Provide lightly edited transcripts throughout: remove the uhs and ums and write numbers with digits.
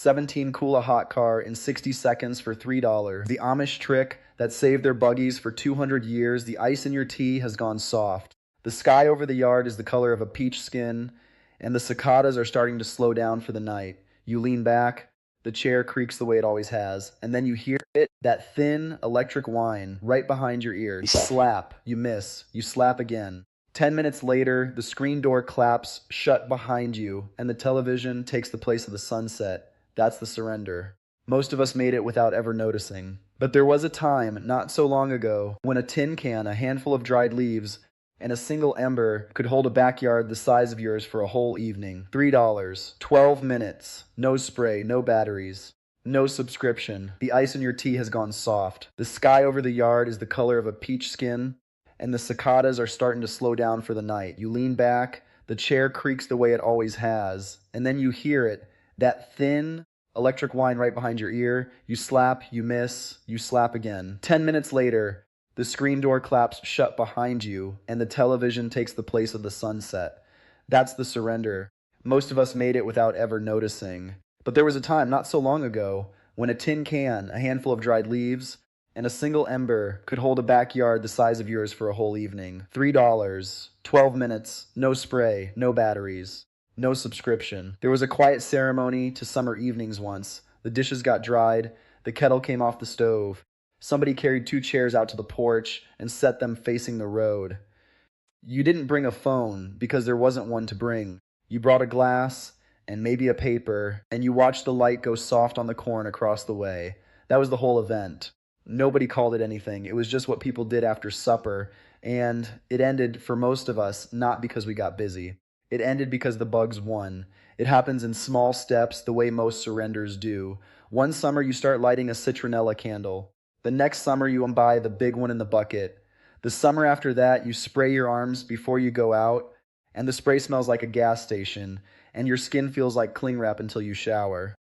17 cool a hot car in 60 seconds for $3. The Amish trick that saved their buggies for 200 years. The ice in your tea has gone soft. The sky over the yard is the color of a peach skin, and the cicadas are starting to slow down for the night. You lean back, the chair creaks the way it always has, and then you hear it, that thin electric whine right behind your ear. You slap, you miss, you slap again. 10 minutes later, the screen door claps shut behind you, and the television takes the place of the sunset. That's the surrender. Most of us made it without ever noticing. But there was a time, not so long ago, when a tin can, a handful of dried leaves, and a single ember could hold a backyard the size of yours for a whole evening. $3. 12 minutes. No spray, no batteries. No subscription. The ice in your tea has gone soft. The sky over the yard is the color of a peach skin, and the cicadas are starting to slow down for the night. You lean back, the chair creaks the way it always has, and then you hear it, that thin electric whine right behind your ear. You slap, you miss, you slap again. 10 minutes later, the screen door claps shut behind you, and the television takes the place of the sunset. That's the surrender. Most of us made it without ever noticing. But there was a time, not so long ago, when a tin can, a handful of dried leaves, and a single ember could hold a backyard the size of yours for a whole evening. $3. 12 minutes. No spray, no batteries. No subscription. There was a quiet ceremony to summer evenings once. The dishes got dried. The kettle came off the stove. Somebody carried 2 chairs out to the porch and set them facing the road. You didn't bring a phone because there wasn't one to bring. You brought a glass and maybe a paper, and you watched the light go soft on the corn across the way. That was the whole event. Nobody called it anything. It was just what people did after supper, and it ended for most of us not because we got busy. It ended because the bugs won. It happens in small steps, the way most surrenders do. One summer you start lighting a citronella candle. The next summer you buy the big one in the bucket. The summer after that you spray your arms before you go out, and the spray smells like a gas station, and your skin feels like cling wrap until you shower.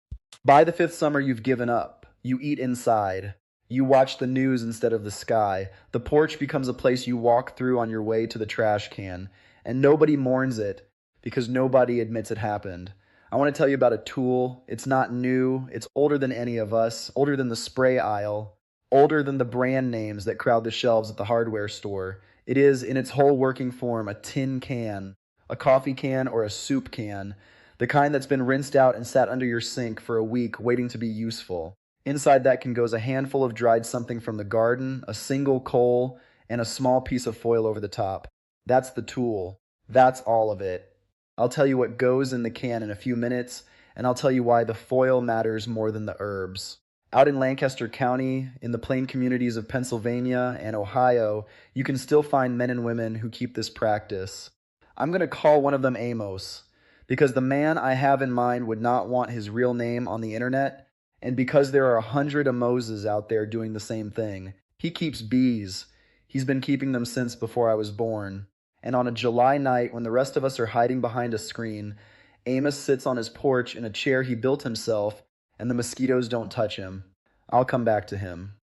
By the 5th summer you've given up. You eat inside. You watch the news instead of the sky. The porch becomes a place you walk through on your way to the trash can, and nobody mourns it because nobody admits it happened. I want to tell you about a tool. It's not new. It's older than any of us, older than the spray aisle, older than the brand names that crowd the shelves at the hardware store. It is, in its whole working form, a tin can, a coffee can, or a soup can, the kind that's been rinsed out and sat under your sink for a week waiting to be useful. Inside that can goes a handful of dried something from the garden, a single coal, and a small piece of foil over the top. That's the tool. That's all of it. I'll tell you what goes in the can in a few minutes, and I'll tell you why the foil matters more than the herbs. Out in Lancaster County, in the plain communities of Pennsylvania and Ohio, you can still find men and women who keep this practice. I'm going to call one of them Amos, because the man I have in mind would not want his real name on the internet, and because there are 100 Amoses out there doing the same thing. He keeps bees. He's been keeping them since before I was born. And on a July night, when the rest of us are hiding behind a screen, Amos sits on his porch in a chair he built himself, and the mosquitoes don't touch him. I'll come back to him.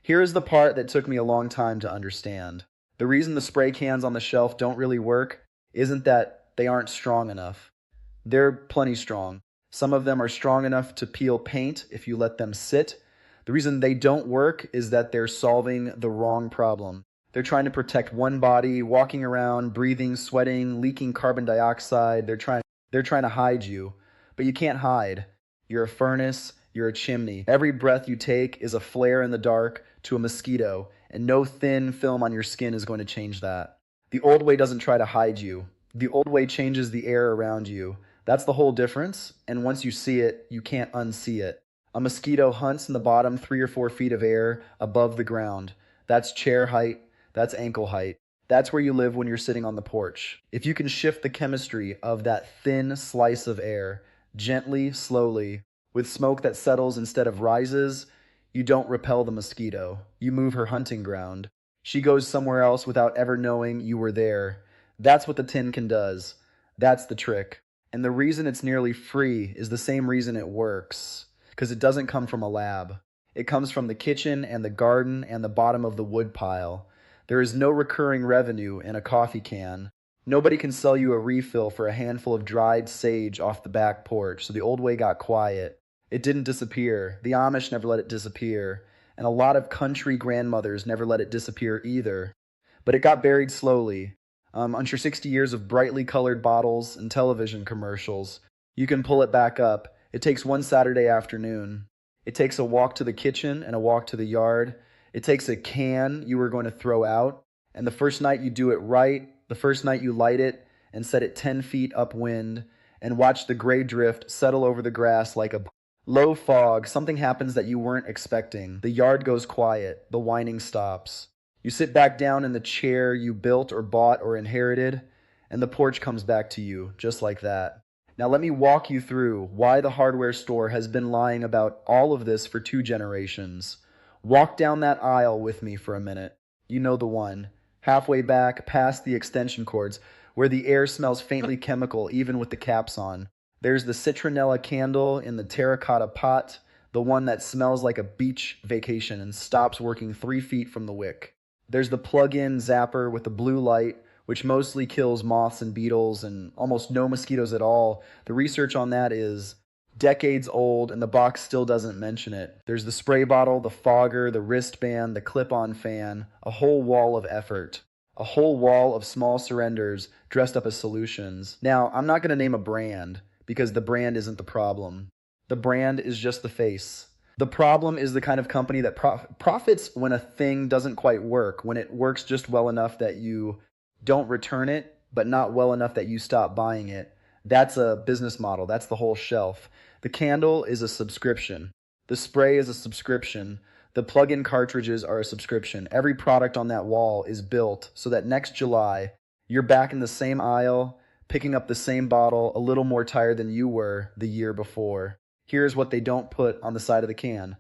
Here is the part that took me a long time to understand. The reason the spray cans on the shelf don't really work isn't that they aren't strong enough. They're plenty strong. Some of them are strong enough to peel paint if you let them sit. The reason they don't work is that they're solving the wrong problem. They're trying to protect one body, walking around, breathing, sweating, leaking carbon dioxide. They're trying to hide you, but you can't hide. You're a furnace, you're a chimney. Every breath you take is a flare in the dark to a mosquito, and no thin film on your skin is going to change that. The old way doesn't try to hide you. The old way changes the air around you. That's the whole difference, and once you see it, you can't unsee it. A mosquito hunts in the bottom 3 or 4 feet of air above the ground. That's chair height. That's ankle height. That's where you live when you're sitting on the porch. If you can shift the chemistry of that thin slice of air, gently, slowly, with smoke that settles instead of rises, you don't repel the mosquito. You move her hunting ground. She goes somewhere else without ever knowing you were there. That's what the tin can does. That's the trick. And the reason it's nearly free is the same reason it works. Because it doesn't come from a lab. It comes from the kitchen and the garden and the bottom of the wood pile. There is no recurring revenue in a coffee can. Nobody can sell you a refill for a handful of dried sage off the back porch, so the old way got quiet. It didn't disappear. The Amish never let it disappear. And a lot of country grandmothers never let it disappear either. But it got buried slowly. Under 60 years of brightly colored bottles and television commercials, you can pull it back up. It takes one Saturday afternoon. It takes a walk to the kitchen and a walk to the yard. It takes a can you were going to throw out. And the first night you do it right, the first night you light it and set it 10 feet upwind and watch the gray drift settle over the grass like a low fog. Something happens that you weren't expecting. The yard goes quiet. The whining stops. You sit back down in the chair you built or bought or inherited, and the porch comes back to you, just like that. Now let me walk you through why the hardware store has been lying about all of this for 2 generations. Walk down that aisle with me for a minute. You know the one. Halfway back, past the extension cords, where the air smells faintly chemical even with the caps on. There's the citronella candle in the terracotta pot, the one that smells like a beach vacation and stops working 3 feet from the wick. There's the plug-in zapper with the blue light, which mostly kills moths and beetles and almost no mosquitoes at all. The research on that is decades old and the box still doesn't mention it. There's the spray bottle, the fogger, the wristband, the clip-on fan, a whole wall of effort. A whole wall of small surrenders dressed up as solutions. Now, I'm not going to name a brand because the brand isn't the problem. The brand is just the face. The problem is the kind of company that profits when a thing doesn't quite work, when it works just well enough that you don't return it, but not well enough that you stop buying it. That's a business model. That's the whole shelf. The candle is a subscription. The spray is a subscription. The plug-in cartridges are a subscription. Every product on that wall is built so that next July, you're back in the same aisle, picking up the same bottle, a little more tired than you were the year before. Here's what they don't put on the side of the can.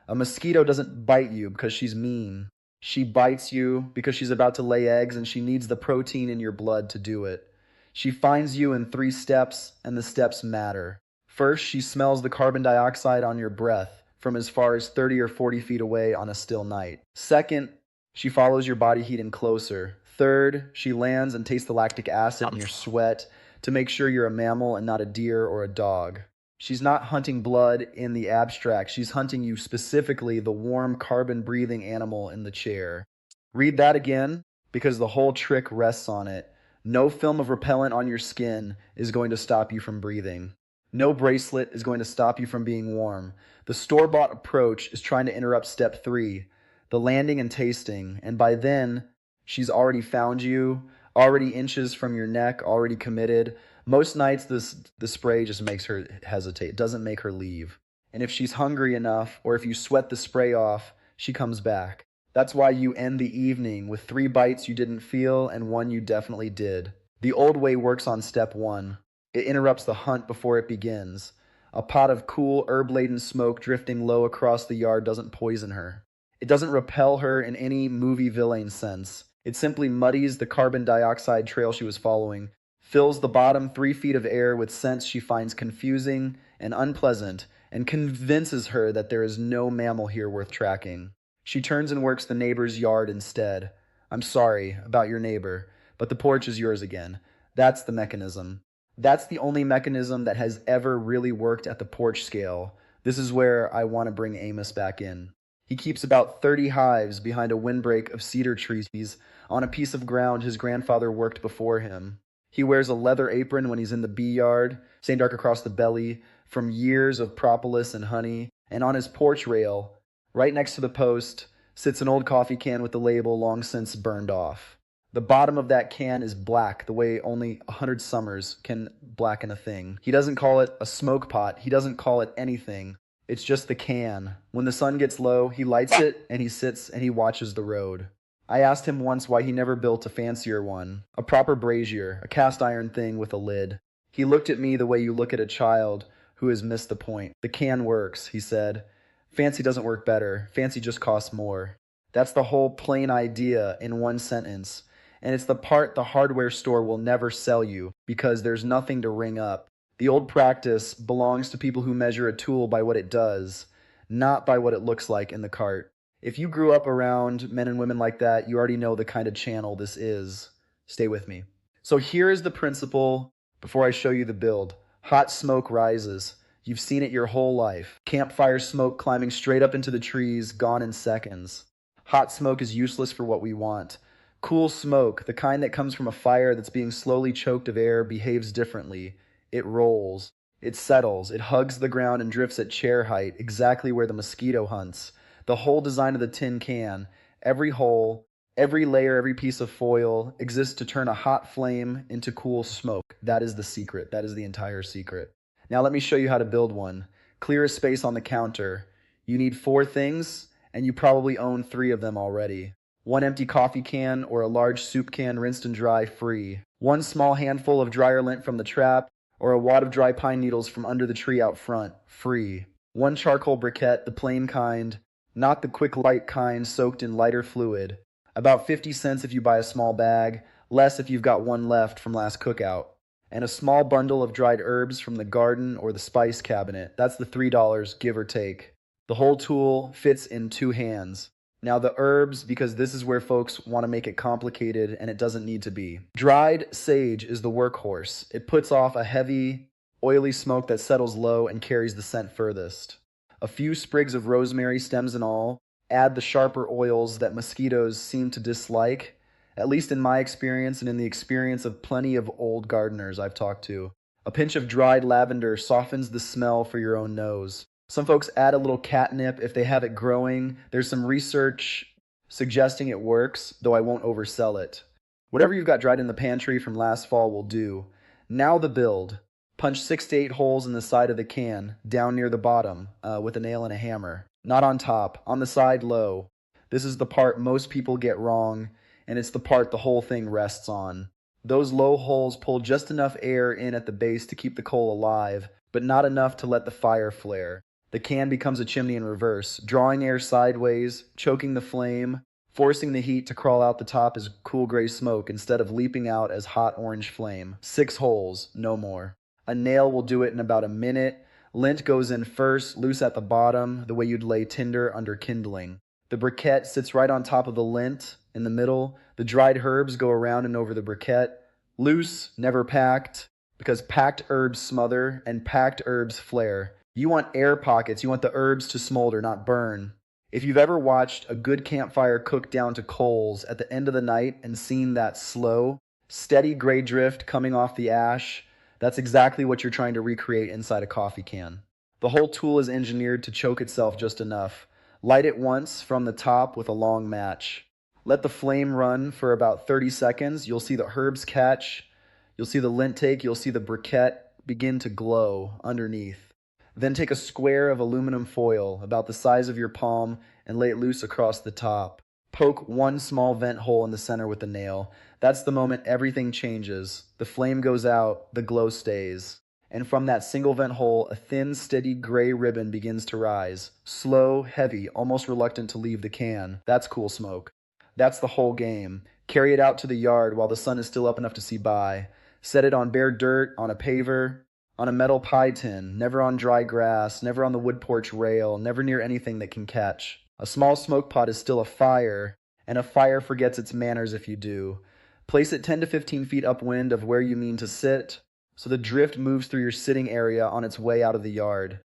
A mosquito doesn't bite you because she's mean. She bites you because she's about to lay eggs and she needs the protein in your blood to do it. She finds you in 3 steps, and the steps matter. First, she smells the carbon dioxide on your breath from as far as 30 or 40 feet away on a still night. Second, she follows your body heat in closer. Third, she lands and tastes the lactic acid in your sweat to make sure you're a mammal and not a deer or a dog. She's not hunting blood in the abstract. She's hunting you specifically, the warm, carbon-breathing animal in the chair. Read that again, because the whole trick rests on it. No film of repellent on your skin is going to stop you from breathing. No bracelet is going to stop you from being warm. The store-bought approach is trying to interrupt step 3, the landing and tasting, and by then, she's already found you, already inches from your neck, already committed. Most nights, the spray just makes her hesitate. It doesn't make her leave. And if she's hungry enough, or if you sweat the spray off, she comes back. That's why you end the evening with 3 bites you didn't feel and 1 you definitely did. The old way works on step 1. It interrupts the hunt before it begins. A pot of cool, herb-laden smoke drifting low across the yard doesn't poison her. It doesn't repel her in any movie villain sense. It simply muddies the carbon dioxide trail she was following, fills the bottom 3 feet of air with scents she finds confusing and unpleasant, and convinces her that there is no mammal here worth tracking. She turns and works the neighbor's yard instead. I'm sorry about your neighbor, but the porch is yours again. That's the mechanism. That's the only mechanism that has ever really worked at the porch scale. This is where I want to bring Amos back in. He keeps about 30 hives behind a windbreak of cedar trees on a piece of ground his grandfather worked before him. He wears a leather apron when he's in the bee yard, stained dark across the belly from years of propolis and honey, and on his porch rail, right next to the post, sits an old coffee can with the label long since burned off. The bottom of that can is black, the way only 100 summers can blacken a thing. He doesn't call it a smoke pot. He doesn't call it anything. It's just the can. When the sun gets low, he lights it, and he sits and he watches the road. I asked him once why he never built a fancier one, a proper brazier, a cast iron thing with a lid. He looked at me the way you look at a child who has missed the point. The can works, he said. Fancy doesn't work better. Fancy just costs more. That's the whole plain idea in one sentence. And it's the part the hardware store will never sell you because there's nothing to ring up. The old practice belongs to people who measure a tool by what it does, not by what it looks like in the cart. If you grew up around men and women like that, you already know the kind of channel this is. Stay with me. So here is the principle before I show you the build. Hot smoke rises. You've seen it your whole life. Campfire smoke climbing straight up into the trees, gone in seconds. Hot smoke is useless for what we want. Cool smoke, the kind that comes from a fire that's being slowly choked of air, behaves differently. It rolls. It settles. It hugs the ground and drifts at chair height, exactly where the mosquito hunts. The whole design of the tin can, every hole, every layer, every piece of foil, exists to turn a hot flame into cool smoke. That is the secret. That is the entire secret. Now let me show you how to build one. Clear a space on the counter. You need 4 things, and you probably own 3 of them already. 1 empty coffee can or a large soup can rinsed and dry free. 1 small handful of dryer lint from the trap or a wad of dry pine needles from under the tree out front free. 1 charcoal briquette, the plain kind, not the quick light kind soaked in lighter fluid. About 50 cents if you buy a small bag, less if you've got 1 left from last cookout. And a small bundle of dried herbs from the garden or the spice cabinet. That's the $3, give or take. The whole tool fits in 2 hands. Now the herbs, because this is where folks want to make it complicated and it doesn't need to be. Dried sage is the workhorse. It puts off a heavy, oily smoke that settles low and carries the scent furthest. A few sprigs of rosemary, stems and all, add the sharper oils that mosquitoes seem to dislike, at least in my experience and in the experience of plenty of old gardeners I've talked to. A pinch of dried lavender softens the smell for your own nose. Some folks add a little catnip if they have it growing. There's some research suggesting it works, though I won't oversell it. Whatever you've got dried in the pantry from last fall will do. Now the build. Punch 6 to 8 holes in the side of the can, down near the bottom, with a nail and a hammer. Not on top, on the side low. This is the part most people get wrong, and it's the part the whole thing rests on. Those low holes pull just enough air in at the base to keep the coal alive, but not enough to let the fire flare. The can becomes a chimney in reverse, drawing air sideways, choking the flame, forcing the heat to crawl out the top as cool gray smoke instead of leaping out as hot orange flame. 6 holes, no more. A nail will do it in about a minute. Lint goes in first, loose at the bottom, the way you'd lay tinder under kindling. The briquette sits right on top of the lint in the middle. The dried herbs go around and over the briquette. Loose, never packed, because packed herbs smother and packed herbs flare. You want air pockets. You want the herbs to smolder, not burn. If you've ever watched a good campfire cook down to coals at the end of the night and seen that slow, steady gray drift coming off the ash, that's exactly what you're trying to recreate inside a coffee can. The whole tool is engineered to choke itself just enough. Light it once from the top with a long match. Let the flame run for about 30 seconds. You'll see the herbs catch. You'll see the lint take. You'll see the briquette begin to glow underneath. Then take a square of aluminum foil about the size of your palm and lay it loose across the top. Poke 1 small vent hole in the center with the nail. That's the moment everything changes. The flame goes out, the glow stays. And from that single vent hole, a thin, steady gray ribbon begins to rise. Slow, heavy, almost reluctant to leave the can. That's cool smoke. That's the whole game. Carry it out to the yard while the sun is still up enough to see by. Set it on bare dirt, on a paver, on a metal pie tin, never on dry grass, never on the wood porch rail, never near anything that can catch. A small smoke pot is still a fire, and a fire forgets its manners if you do. Place it 10 to 15 feet upwind of where you mean to sit, so the drift moves through your sitting area on its way out of the yard.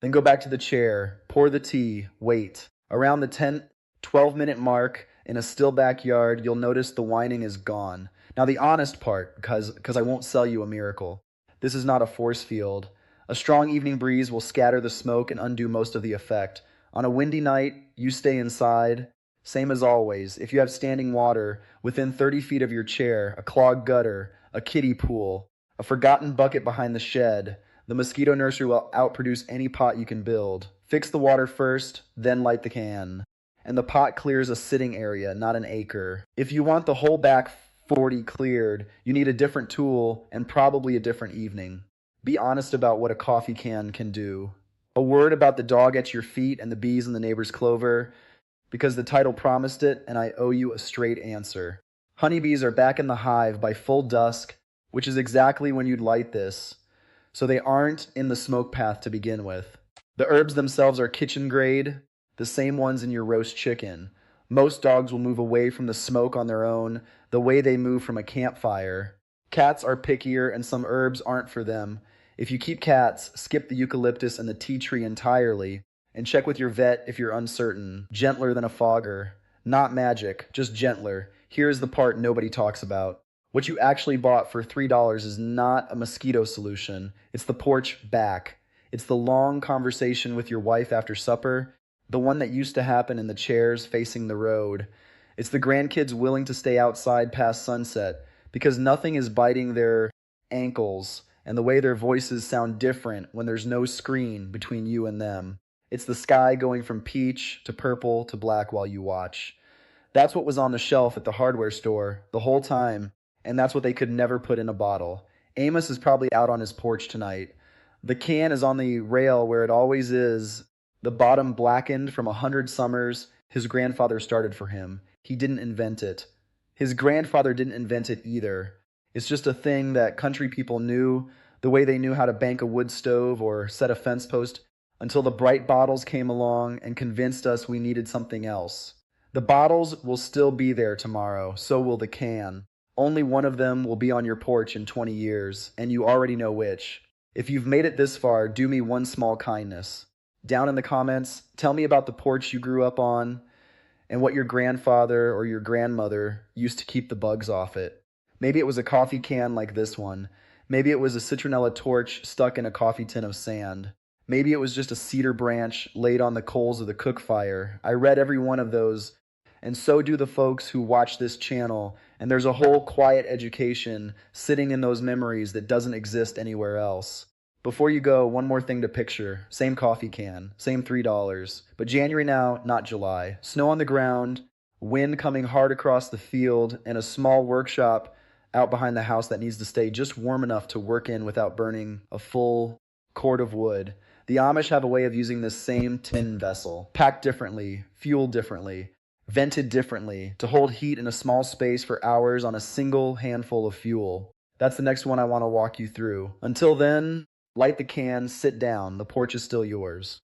Then go back to the chair, pour the tea, wait. Around the 12-minute mark, in a still backyard, you'll notice the whining is gone. Now the honest part, because I won't sell you a miracle. This is not a force field. A strong evening breeze will scatter the smoke and undo most of the effect. On a windy night, you stay inside. Same as always. If you have standing water, within 30 feet of your chair, a clogged gutter, a kiddie pool, a forgotten bucket behind the shed, the mosquito nursery will outproduce any pot you can build. Fix the water first, then light the can. And the pot clears a sitting area, not an acre. If you want the whole back 40 cleared, you need a different tool and probably a different evening. Be honest about what a coffee can do. A word about the dog at your feet and the bees in the neighbor's clover, because the title promised it and I owe you a straight answer. Honeybees are back in the hive by full dusk, which is exactly when you'd light this, so they aren't in the smoke path to begin with. The herbs themselves are kitchen grade, the same ones in your roast chicken. Most dogs will move away from the smoke on their own, the way they move from a campfire. Cats are pickier and some herbs aren't for them, If you keep cats, skip the eucalyptus and the tea tree entirely, and check with your vet if you're uncertain. Gentler than a fogger. Not magic, just gentler. Here's the part nobody talks about. What you actually bought for $3 is not a mosquito solution. It's the porch back. It's the long conversation with your wife after supper, the one that used to happen in the chairs facing the road. It's the grandkids willing to stay outside past sunset because nothing is biting their ankles and the way their voices sound different when there's no screen between you and them. It's the sky going from peach to purple to black while you watch. That's what was on the shelf at the hardware store the whole time, and that's what they could never put in a bottle. Amos is probably out on his porch tonight. The can is on the rail where it always is, the bottom blackened from 100 summers his grandfather started for him. He didn't invent it. His grandfather didn't invent it either. It's just a thing that country people knew, the way they knew how to bank a wood stove or set a fence post, until the bright bottles came along and convinced us we needed something else. The bottles will still be there tomorrow, so will the can. Only one of them will be on your porch in 20 years, and you already know which. If you've made it this far, do me one small kindness. Down in the comments, tell me about the porch you grew up on and what your grandfather or your grandmother used to keep the bugs off it. Maybe it was a coffee can like this one. Maybe it was a citronella torch stuck in a coffee tin of sand. Maybe it was just a cedar branch laid on the coals of the cook fire. I read every one of those, and so do the folks who watch this channel, and there's a whole quiet education sitting in those memories that doesn't exist anywhere else. Before you go, one more thing to picture. Same coffee can, same $3, but January now, not July. Snow on the ground, wind coming hard across the field, and a small workshop out behind the house that needs to stay just warm enough to work in without burning a full cord of wood. The Amish have a way of using this same tin vessel, packed differently, fueled differently, vented differently, to hold heat in a small space for hours on a single handful of fuel. That's the next one I want to walk you through. Until then, light the can, sit down, the porch is still yours.